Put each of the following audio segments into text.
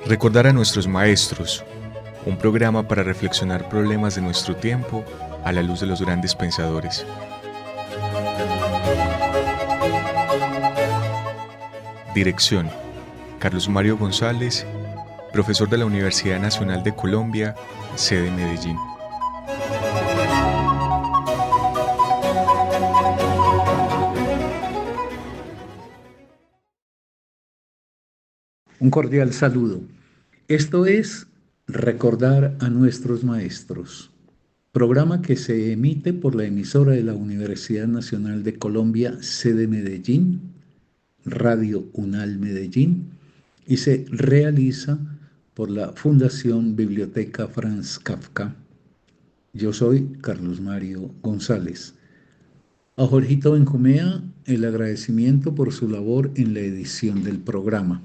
Recordar a nuestros maestros, un programa para reflexionar problemas de nuestro tiempo a la luz de los grandes pensadores. Dirección: Carlos Mario González, profesor de la Universidad Nacional de Colombia, sede Medellín. Un cordial saludo. Esto es Recordar a nuestros maestros, programa que se emite por la emisora de la Universidad Nacional de Colombia, sede Medellín, Radio UNAL Medellín, y se realiza por la Fundación Biblioteca Franz Kafka. Yo soy Carlos Mario González. A Jorgito Benjumea, el agradecimiento por su labor en la edición del programa.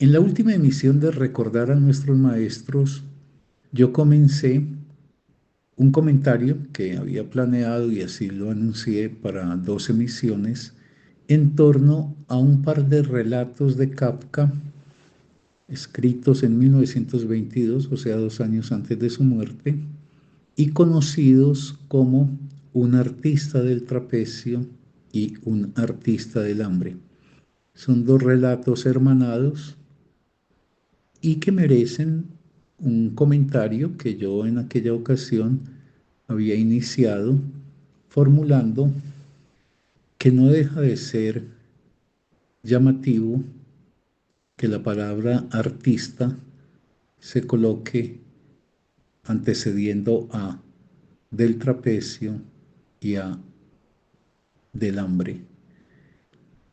En la última emisión de Recordar a nuestros maestros, yo comencé un comentario que había planeado y así lo anuncié para 2 emisiones en torno a un par de relatos de Kafka escritos en 1922, o sea, 2 años antes de su muerte, y conocidos como Un artista del trapecio y Un artista del hambre. Son 2 relatos hermanados y que merecen un comentario que yo en aquella ocasión había iniciado formulando que no deja de ser llamativo que la palabra artista se coloque antecediendo a del trapecio y a del hambre,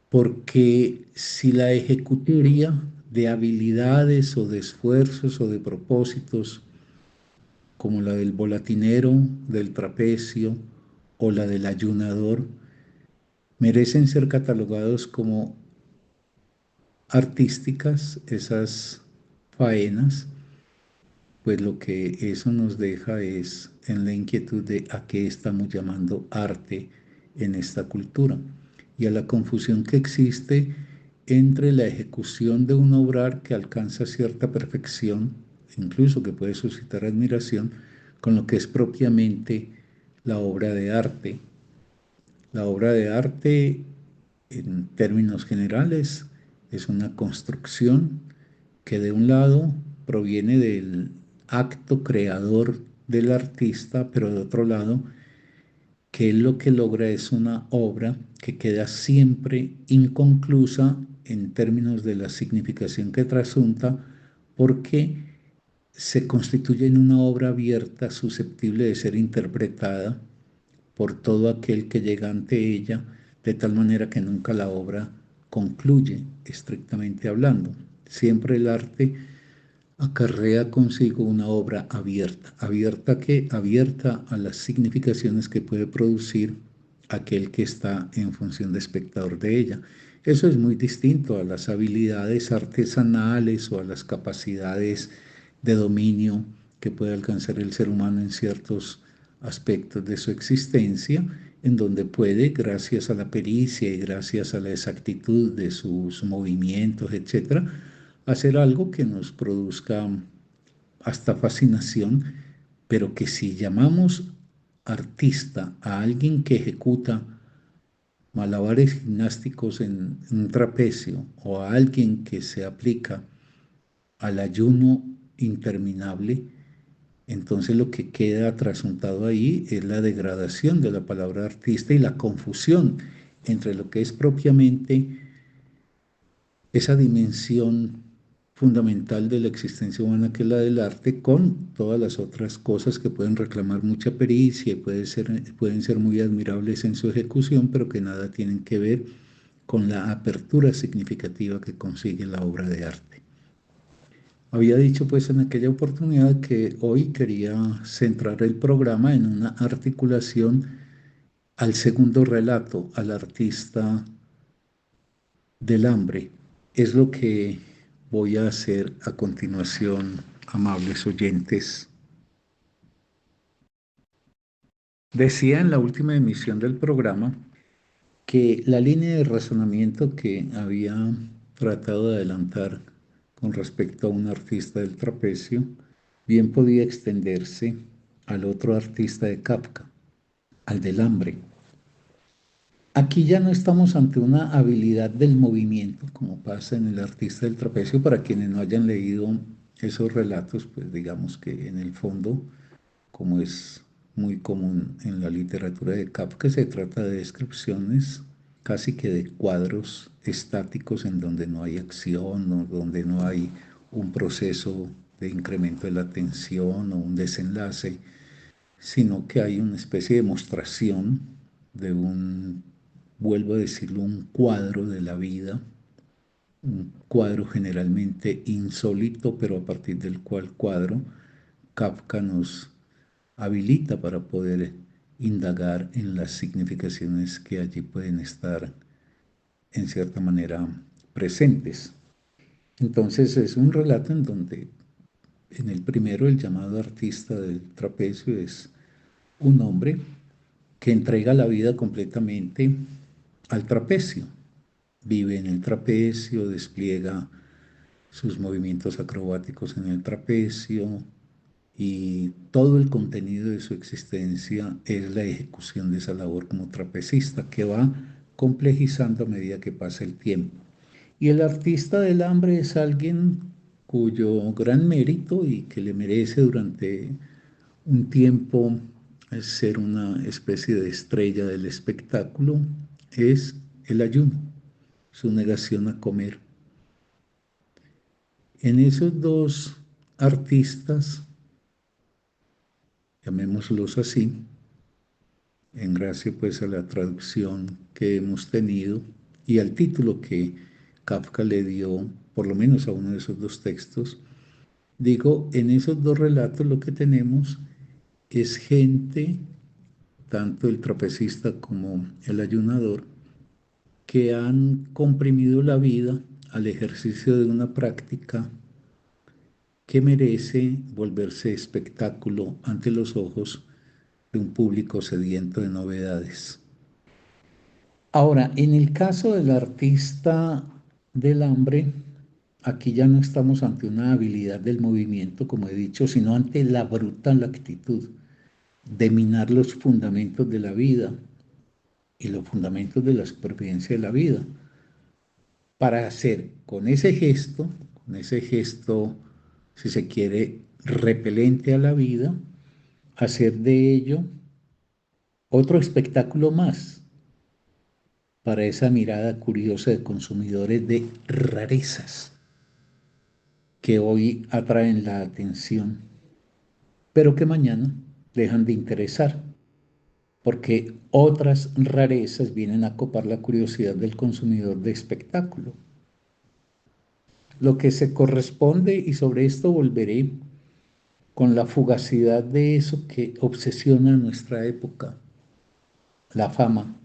porque si la ejecutoria de habilidades o de esfuerzos o de propósitos como la del volatinero, del trapecio o la del ayunador, merecen ser catalogados como artísticas esas faenas, pues lo que eso nos deja es en la inquietud de a qué estamos llamando arte en esta cultura y a la confusión que existe entre la ejecución de un obrar que alcanza cierta perfección, incluso que puede suscitar admiración, con lo que es propiamente la obra de arte. La obra de arte, en términos generales, es una construcción que de un lado proviene del acto creador del artista, pero de otro lado, que él lo que logra es una obra que queda siempre inconclusa en términos de la significación que trasunta, porque se constituye en una obra abierta, susceptible de ser interpretada por todo aquel que llega ante ella, de tal manera que nunca la obra concluye, estrictamente hablando. Siempre el arte acarrea consigo una obra abierta. ¿Abierta qué? Abierta a las significaciones que puede producir aquel que está en función de espectador de ella. Eso es muy distinto a las habilidades artesanales o a las capacidades de dominio que puede alcanzar el ser humano en ciertos aspectos de su existencia, en donde puede, gracias a la pericia y gracias a la exactitud de sus movimientos, etcétera, hacer algo que nos produzca hasta fascinación, pero que si llamamos artista a alguien que ejecuta malabares gimnásticos en un trapecio o a alguien que se aplica al ayuno interminable, entonces lo que queda trasuntado ahí es la degradación de la palabra artista y la confusión entre lo que es propiamente esa dimensión fundamental de la existencia humana que es la del arte, con todas las otras cosas que pueden reclamar mucha pericia y pueden ser muy admirables en su ejecución, pero que nada tienen que ver con la apertura significativa que consigue la obra de arte. Había dicho pues en aquella oportunidad que hoy quería centrar el programa en una articulación al segundo relato, al artista del hambre. Es lo que voy a hacer a continuación, amables oyentes. Decía en la última emisión del programa que la línea de razonamiento que había tratado de adelantar con respecto a un artista del trapecio, bien podía extenderse al otro artista de Kafka, al del hambre. Aquí ya no estamos ante una habilidad del movimiento, como pasa en el artista del trapecio. Para quienes no hayan leído esos relatos, pues digamos que en el fondo, como es muy común en la literatura de Kafka, se trata de descripciones casi que de cuadros estáticos en donde no hay acción o donde no hay un proceso de incremento de la tensión o un desenlace, sino que hay una especie de demostración de un, vuelvo a decirlo, un cuadro de la vida, un cuadro generalmente insólito, pero a partir del cual cuadro Kafka nos habilita para poder indagar en las significaciones que allí pueden estar en cierta manera presentes. Entonces es un relato en donde en el primero el llamado artista del trapecio es un hombre que entrega la vida completamente al trapecio. Vive en el trapecio, despliega sus movimientos acrobáticos en el trapecio y todo el contenido de su existencia es la ejecución de esa labor como trapecista que va complejizando a medida que pasa el tiempo. Y el artista del hambre es alguien cuyo gran mérito y que le merece durante un tiempo ser una especie de estrella del espectáculo es el ayuno, su negación a comer. En esos dos artistas, llamémoslos así, en gracia pues a la traducción que hemos tenido y al título que Kafka le dio, por lo menos a uno de esos dos textos, digo, en esos dos relatos lo que tenemos es gente, tanto el trapecista como el ayunador, que han comprimido la vida al ejercicio de una práctica que merece volverse espectáculo ante los ojos de un público sediento de novedades. Ahora, en el caso del artista del hambre, aquí ya no estamos ante una habilidad del movimiento, como he dicho, sino ante la brutal actitud de minar los fundamentos de la vida y los fundamentos de la supervivencia de la vida, para hacer con ese gesto, si se quiere, repelente a la vida, hacer de ello otro espectáculo más para esa mirada curiosa de consumidores de rarezas que hoy atraen la atención, pero que mañana dejan de interesar, porque otras rarezas vienen a copar la curiosidad del consumidor de espectáculo. Lo que se corresponde, y sobre esto volveré, con la fugacidad de eso que obsesiona a nuestra época, la fama,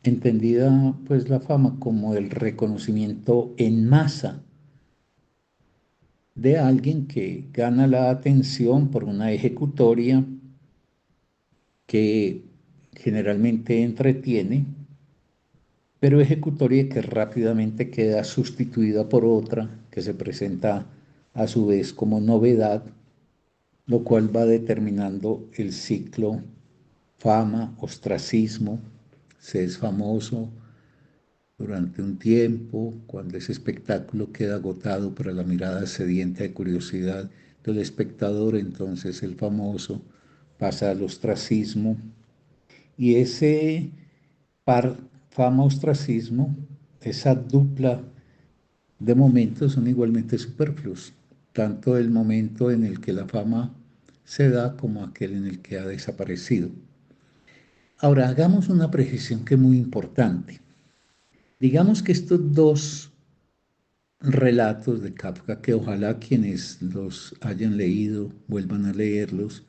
entendida pues la fama como el reconocimiento en masa de alguien que gana la atención por una ejecutoria que generalmente entretiene, pero ejecutoria que rápidamente queda sustituida por otra que se presenta a su vez como novedad, lo cual va determinando el ciclo fama, ostracismo. Se es famoso durante un tiempo, cuando ese espectáculo queda agotado para la mirada sedienta de curiosidad del espectador, entonces el famoso pasa al ostracismo y ese par fama-ostracismo, esa dupla de momentos son igualmente superfluos, tanto el momento en el que la fama se da como aquel en el que ha desaparecido. Ahora, hagamos una precisión que es muy importante. Digamos que estos dos relatos de Kafka, que ojalá quienes los hayan leído vuelvan a leerlos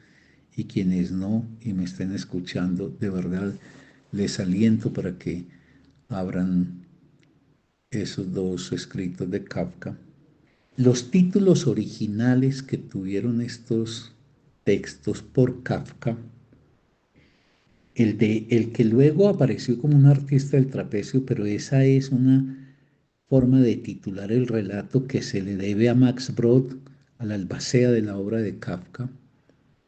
y quienes no y me estén escuchando, de verdad les aliento para que abran esos dos escritos de Kafka. Los títulos originales que tuvieron estos textos por Kafka, el que luego apareció como un artista del trapecio, pero esa es una forma de titular el relato que se le debe a Max Brod, a la albacea de la obra de Kafka,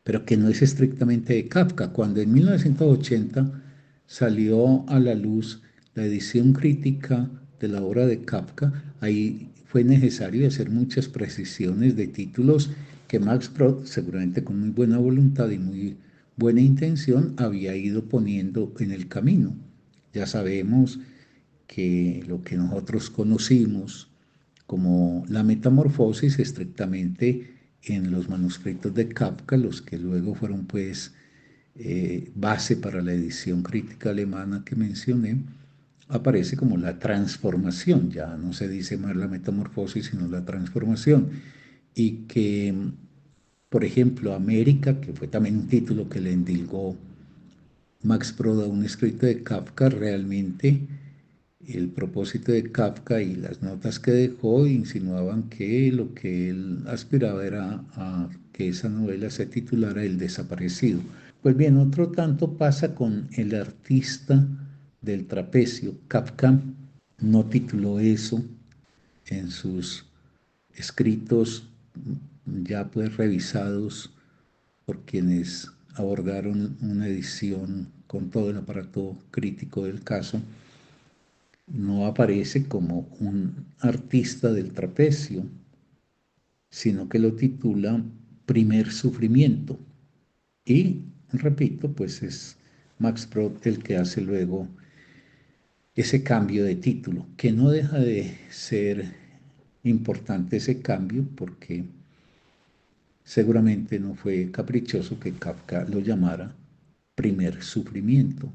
pero que no es estrictamente de Kafka. Cuando en 1980 salió a la luz la edición crítica de la obra de Kafka, ahí fue necesario hacer muchas precisiones de títulos que Max Brod, seguramente con muy buena voluntad y muy buena intención, había ido poniendo en el camino. Ya sabemos que lo que nosotros conocimos como la metamorfosis estrictamente en los manuscritos de Kafka, los que luego fueron pues base para la edición crítica alemana que mencioné, aparece como la transformación, ya no se dice más la metamorfosis, sino la transformación, y que, por ejemplo, América, que fue también un título que le endilgó Max Brod a un escrito de Kafka, realmente el propósito de Kafka y las notas que dejó insinuaban que lo que él aspiraba era a que esa novela se titulara El desaparecido. Pues bien, otro tanto pasa con El artista del trapecio. Kafka no tituló eso en sus escritos ya pues revisados por quienes abordaron una edición con todo el aparato crítico del caso. No aparece como un artista del trapecio, sino que lo titula Primer Sufrimiento. Y, repito, pues es Max Brod el que hace luego ese cambio de título, que no deja de ser importante ese cambio porque seguramente no fue caprichoso que Kafka lo llamara Primer Sufrimiento,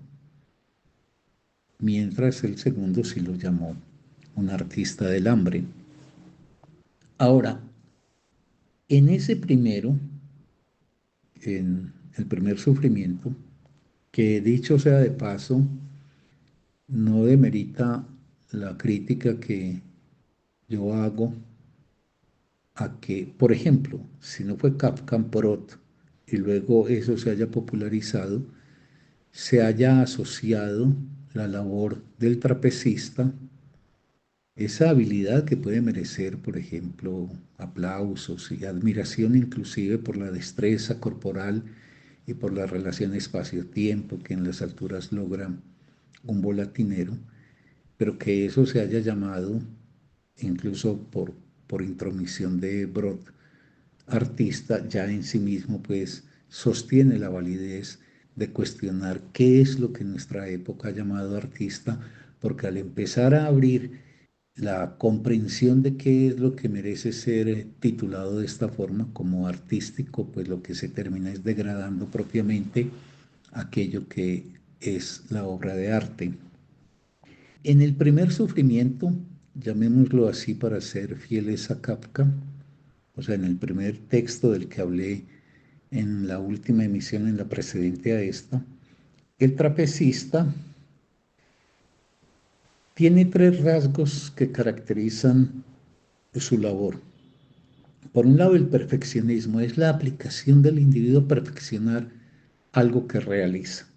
mientras el segundo sí lo llamó un artista del hambre. Ahora, en ese primero, en el primer sufrimiento, que dicho sea de paso, no demerita la crítica que yo hago a que, por ejemplo, si no fue Kafka Porot y luego eso se haya popularizado, se haya asociado la labor del trapecista, esa habilidad que puede merecer, por ejemplo, aplausos y admiración inclusive por la destreza corporal y por la relación espacio-tiempo que en las alturas logra un volatinero, pero que eso se haya llamado, incluso por intromisión de Brod, artista, ya en sí mismo pues sostiene la validez de cuestionar qué es lo que en nuestra época ha llamado artista, porque al empezar a abrir la comprensión de qué es lo que merece ser titulado de esta forma como artístico, pues lo que se termina es degradando propiamente aquello que es la obra de arte. En el primer sufrimiento, llamémoslo así para ser fieles a Kafka, o sea, en el primer texto del que hablé en la última emisión, en la precedente a esta, el trapecista tiene tres rasgos que caracterizan su labor. Por un lado, el perfeccionismo es la aplicación del individuo a perfeccionar algo que realiza.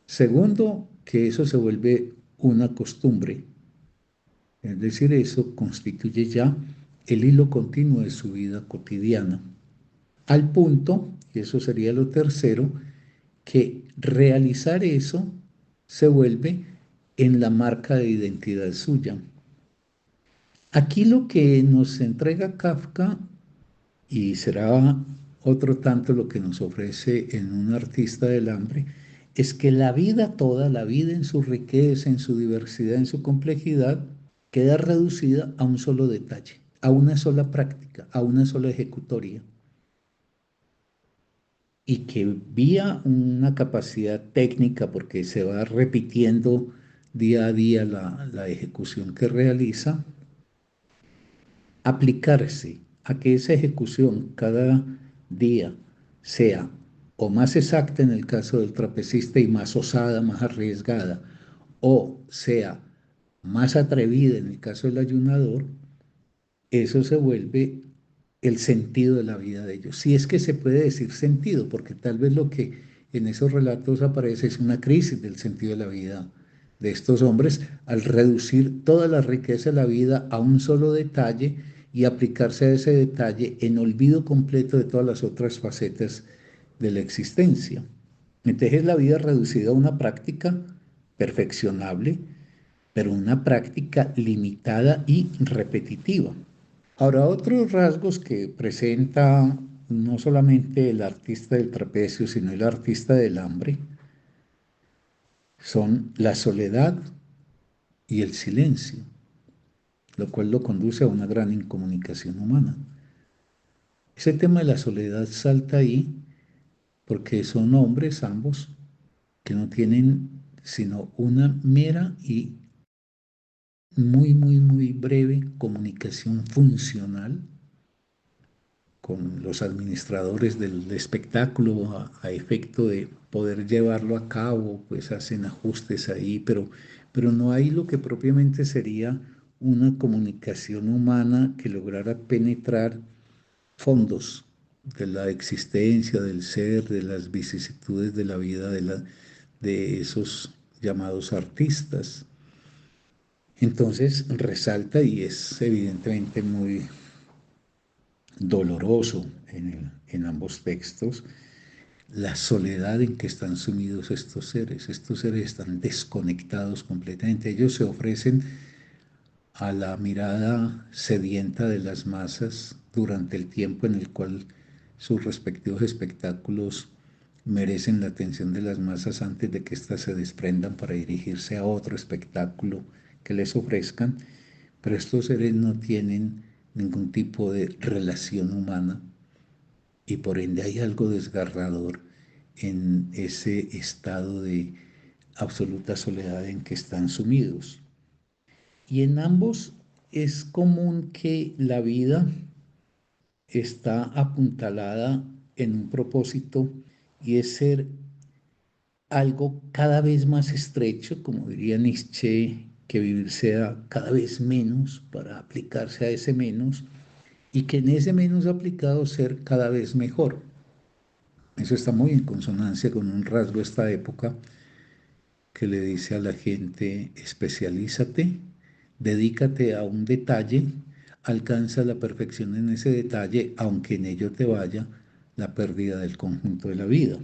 Segundo, que eso se vuelve una costumbre, es decir, eso constituye ya el hilo continuo de su vida cotidiana. Al punto, y eso sería lo tercero, que realizar eso se vuelve en la marca de identidad suya. Aquí lo que nos entrega Kafka, y será otro tanto lo que nos ofrece en Un artista del hambre, es que la vida toda, la vida en su riqueza, en su diversidad, en su complejidad, queda reducida a un solo detalle, a una sola práctica, a una sola ejecutoria. Y que vía una capacidad técnica, porque se va repitiendo día a día la ejecución que realiza, aplicarse a que esa ejecución cada día sea o más exacta en el caso del trapecista y más osada, más arriesgada, o sea más atrevida en el caso del ayunador, eso se vuelve el sentido de la vida de ellos. Si es que se puede decir sentido, porque tal vez lo que en esos relatos aparece es una crisis del sentido de la vida de estos hombres al reducir toda la riqueza de la vida a un solo detalle y aplicarse a ese detalle en olvido completo de todas las otras facetas de la existencia. Entonces es la vida reducida a una práctica perfeccionable, pero una práctica limitada y repetitiva. Ahora, otros rasgos que presenta no solamente el artista del trapecio, sino el artista del hambre, son la soledad y el silencio, lo cual lo conduce a una gran incomunicación humana. Ese tema de la soledad salta ahí porque son hombres ambos que no tienen sino una mera y muy breve comunicación funcional con los administradores del espectáculo a efecto de poder llevarlo a cabo, pues hacen ajustes ahí, pero no hay lo que propiamente sería una comunicación humana que lograra penetrar fondos de la existencia, del ser, de las vicisitudes de la vida de esos llamados artistas. Entonces resalta y es evidentemente muy doloroso en ambos textos la soledad en que están sumidos estos seres. Estos seres están desconectados completamente. Ellos se ofrecen a la mirada sedienta de las masas durante el tiempo en el cual sus respectivos espectáculos merecen la atención de las masas antes de que éstas se desprendan para dirigirse a otro espectáculo que les ofrezcan, pero estos seres no tienen ningún tipo de relación humana y por ende hay algo desgarrador en ese estado de absoluta soledad en que están sumidos. Y en ambos es común que la vida está apuntalada en un propósito y es ser algo cada vez más estrecho, como diría Nietzsche, que vivir sea cada vez menos para aplicarse a ese menos y que en ese menos aplicado ser cada vez mejor. Eso está muy en consonancia con un rasgo de esta época que le dice a la gente, especialízate, dedícate a un detalle, alcanza la perfección en ese detalle, aunque en ello te vaya la pérdida del conjunto de la vida.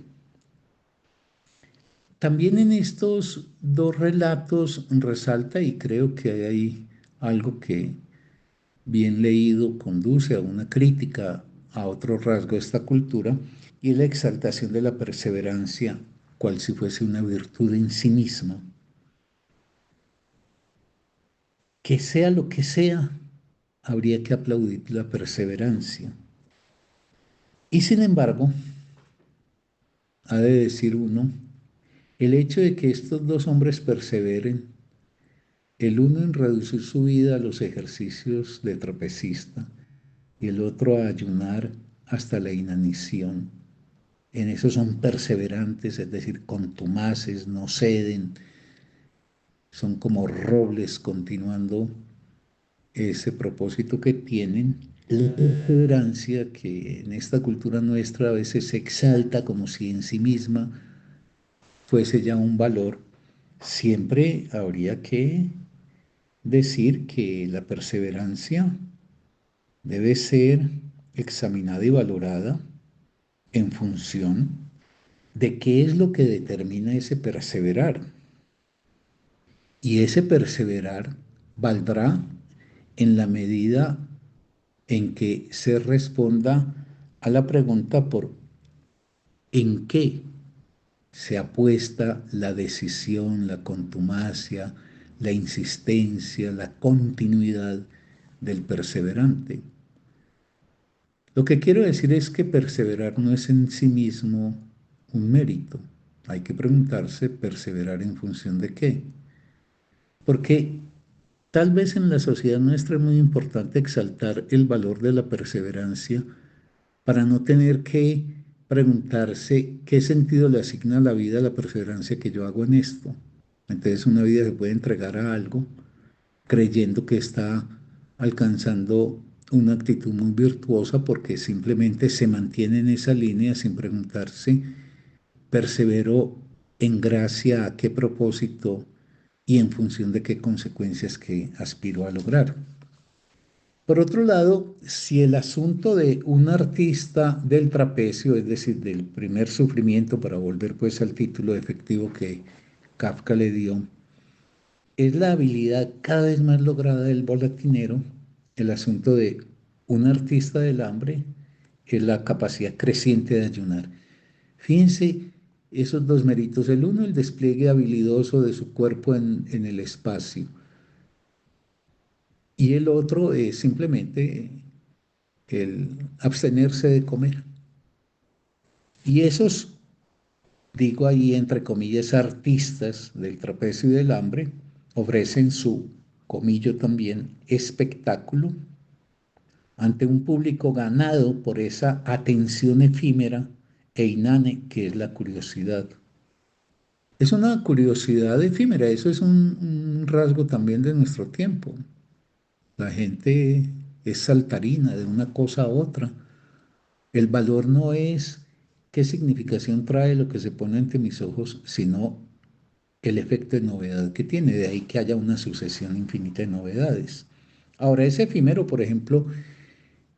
También en estos dos relatos resalta, y creo que hay algo que bien leído conduce a una crítica a otro rasgo de esta cultura, y es la exaltación de la perseverancia, cual si fuese una virtud en sí misma. Que sea lo que sea, habría que aplaudir la perseverancia. Y sin embargo, ha de decir uno, el hecho de que estos dos hombres perseveren, el uno en reducir su vida a los ejercicios de trapecista y el otro a ayunar hasta la inanición, en eso son perseverantes, es decir, contumaces, no ceden, son como robles continuando ese propósito que tienen, la perseverancia que en esta cultura nuestra a veces se exalta como si en sí misma fuese ya un valor, siempre habría que decir que la perseverancia debe ser examinada y valorada en función de qué es lo que determina ese perseverar. Y ese perseverar valdrá en la medida en que se responda a la pregunta por en qué se apuesta la decisión, la contumacia, la insistencia, la continuidad del perseverante. Lo que quiero decir es que perseverar no es en sí mismo un mérito. Hay que preguntarse, perseverar en función de qué. Porque tal vez en la sociedad nuestra es muy importante exaltar el valor de la perseverancia para no tener que preguntarse qué sentido le asigna a la vida la perseverancia que yo hago en esto. Entonces una vida se puede entregar a algo creyendo que está alcanzando una actitud muy virtuosa porque simplemente se mantiene en esa línea sin preguntarse, persevero en gracia a qué propósito y en función de qué consecuencias que aspiro a lograr. Por otro lado, si el asunto de un artista del trapecio, es decir, del primer sufrimiento, para volver pues al título efectivo que Kafka le dio, es la habilidad cada vez más lograda del volatinero, el asunto de un artista del hambre es la capacidad creciente de ayunar. Fíjense esos dos méritos. El uno, el despliegue habilidoso de su cuerpo en el espacio. Y el otro es simplemente el abstenerse de comer. Y esos, digo ahí entre comillas, artistas del trapecio y del hambre, ofrecen su, comillo también, espectáculo ante un público ganado por esa atención efímera e inane que es la curiosidad. Es una curiosidad efímera, eso es un rasgo también de nuestro tiempo. La gente es saltarina de una cosa a otra. El valor no es qué significación trae lo que se pone ante mis ojos, sino el efecto de novedad que tiene, de ahí que haya una sucesión infinita de novedades. Ahora, ese efímero, por ejemplo,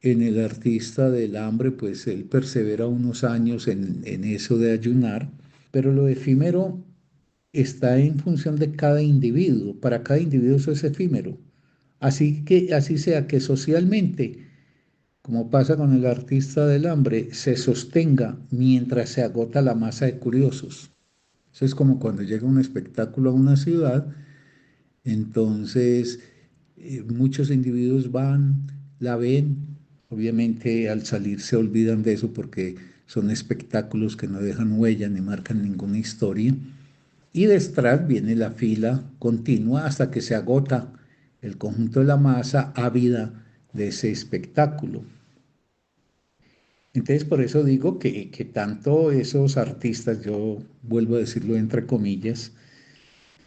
en el artista del hambre, pues él persevera unos años en eso de ayunar, pero lo efímero está en función de cada individuo. Para cada individuo eso es efímero. Así que así sea que socialmente, como pasa con el artista del hambre, se sostenga mientras se agota la masa de curiosos. Eso es como cuando llega un espectáculo a una ciudad, entonces muchos individuos van, la ven, obviamente al salir se olvidan de eso porque son espectáculos que no dejan huella ni marcan ninguna historia. Y detrás viene la fila continua hasta que se agota el conjunto de la masa ávida de ese espectáculo. Entonces, por eso digo que tanto esos artistas, yo vuelvo a decirlo entre comillas,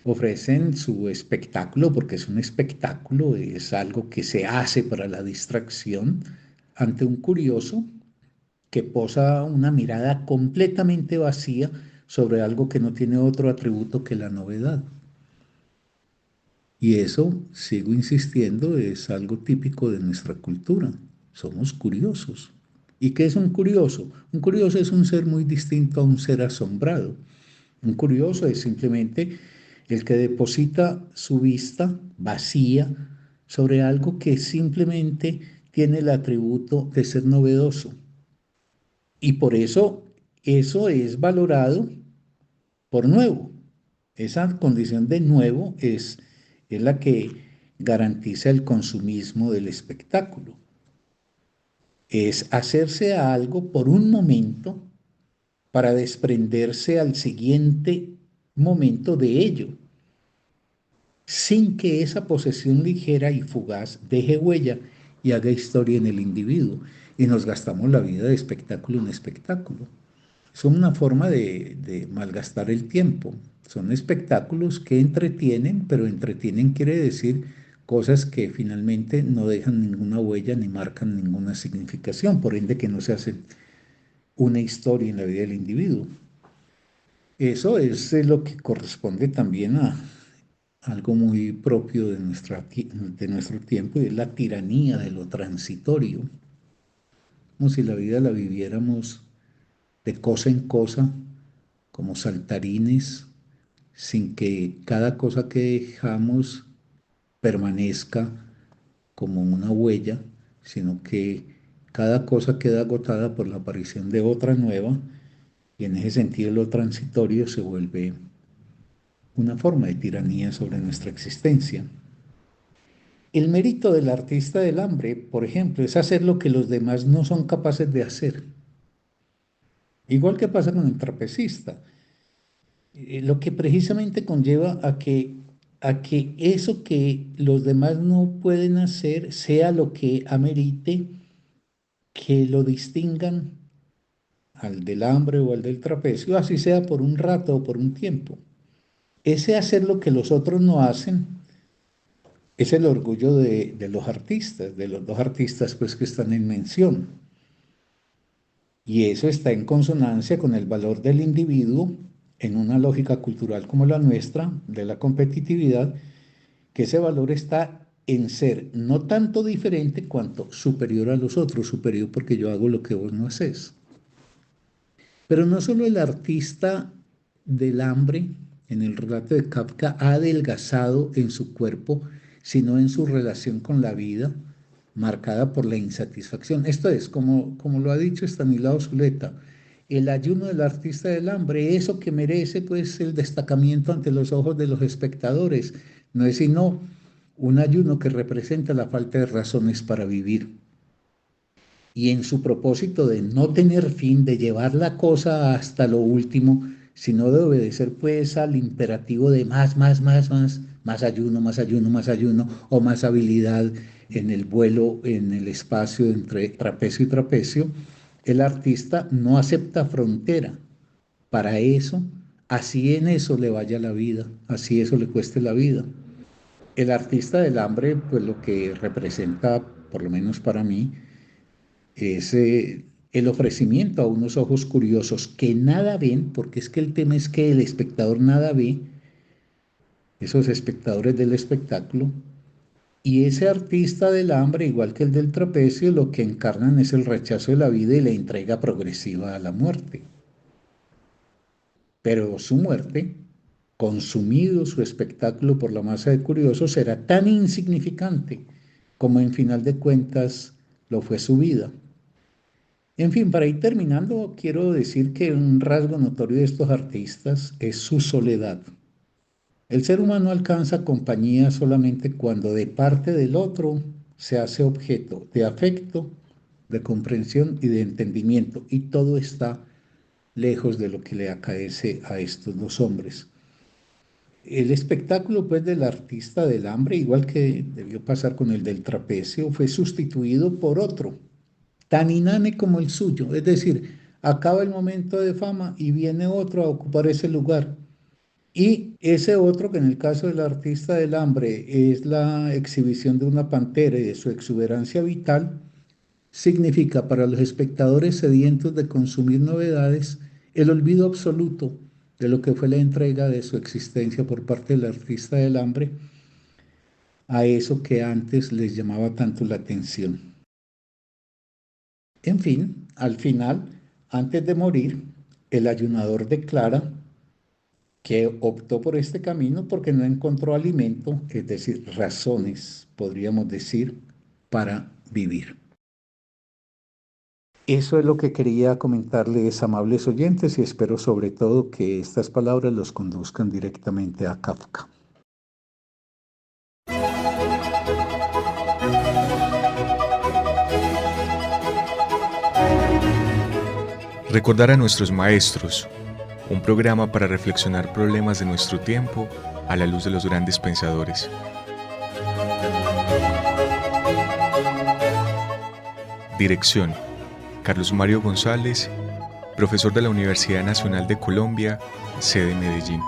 ofrecen su espectáculo, porque es un espectáculo, es algo que se hace para la distracción ante un curioso que posa una mirada completamente vacía sobre algo que no tiene otro atributo que la novedad. Y eso, sigo insistiendo, es algo típico de nuestra cultura. Somos curiosos. ¿Y qué es un curioso? Un curioso es un ser muy distinto a un ser asombrado. Un curioso es simplemente el que deposita su vista vacía sobre algo que simplemente tiene el atributo de ser novedoso. Y por eso es valorado por nuevo. Esa condición de nuevo es la que garantiza el consumismo del espectáculo. Es hacerse a algo por un momento para desprenderse al siguiente momento de ello, sin que esa posesión ligera y fugaz deje huella y haga historia en el individuo. Y nos gastamos la vida de espectáculo en espectáculo. Son una forma de malgastar el tiempo. Son espectáculos que entretienen, pero entretienen quiere decir cosas que finalmente no dejan ninguna huella ni marcan ninguna significación, por ende que no se hacen una historia en la vida del individuo. Eso es lo que corresponde también a algo muy propio de nuestro tiempo y es la tiranía de lo transitorio, como si la vida la viviéramos de cosa en cosa, como saltarines, sin que cada cosa que dejamos permanezca como una huella, sino que cada cosa queda agotada por la aparición de otra nueva y en ese sentido lo transitorio se vuelve una forma de tiranía sobre nuestra existencia. El mérito del artista del hambre, por ejemplo, es hacer lo que los demás no son capaces de hacer. Igual que pasa con el trapecista. Lo que precisamente conlleva a que eso que los demás no pueden hacer sea lo que amerite que lo distingan al del hambre o al del trapecio, así sea por un rato o por un tiempo. Ese hacer lo que los otros no hacen es el orgullo de los artistas, de los dos artistas pues que están en mención. Y eso está en consonancia con el valor del individuo en una lógica cultural como la nuestra, de la competitividad, que ese valor está en ser no tanto diferente cuanto superior a los otros, superior porque yo hago lo que vos no haces. Pero no solo el artista del hambre en el relato de Kafka ha adelgazado en su cuerpo, sino en su relación con la vida, marcada por la insatisfacción. Esto es, como lo ha dicho Stanislao Zuleta, el ayuno del artista del hambre, eso que merece pues el destacamiento ante los ojos de los espectadores, no es sino un ayuno que representa la falta de razones para vivir. Y en su propósito de no tener fin, de llevar la cosa hasta lo último, sino de obedecer pues al imperativo de más ayuno, más ayuno, más ayuno, o más habilidad en el vuelo, en el espacio entre trapecio y trapecio, el artista no acepta frontera. Para eso, así en eso le vaya la vida, así eso le cueste la vida. El artista del hambre, pues lo que representa, por lo menos para mí, es el ofrecimiento a unos ojos curiosos que nada ven, porque es que el tema es que el espectador nada ve, esos espectadores del espectáculo, y ese artista del hambre, igual que el del trapecio, lo que encarnan es el rechazo de la vida y la entrega progresiva a la muerte. Pero su muerte, consumido su espectáculo por la masa de curiosos, será tan insignificante como en final de cuentas lo fue su vida. En fin, para ir terminando, quiero decir que un rasgo notorio de estos artistas es su soledad. El ser humano alcanza compañía solamente cuando de parte del otro se hace objeto de afecto, de comprensión y de entendimiento, y todo está lejos de lo que le acaece a estos dos hombres. El espectáculo, pues, del artista del hambre, igual que debió pasar con el del trapecio, fue sustituido por otro, tan inane como el suyo. Es decir, acaba el momento de fama y viene otro a ocupar ese lugar. Y ese otro, que en el caso del artista del hambre es la exhibición de una pantera y de su exuberancia vital, significa para los espectadores sedientos de consumir novedades el olvido absoluto de lo que fue la entrega de su existencia por parte del artista del hambre a eso que antes les llamaba tanto la atención. En fin, al final, antes de morir, el ayunador declara que optó por este camino porque no encontró alimento, es decir, razones, podríamos decir, para vivir. Eso es lo que quería comentarles, amables oyentes, y espero sobre todo que estas palabras los conduzcan directamente a Kafka. Recordar a nuestros maestros, un programa para reflexionar problemas de nuestro tiempo a la luz de los grandes pensadores. Dirección: Carlos Mario González, profesor de la Universidad Nacional de Colombia, sede Medellín.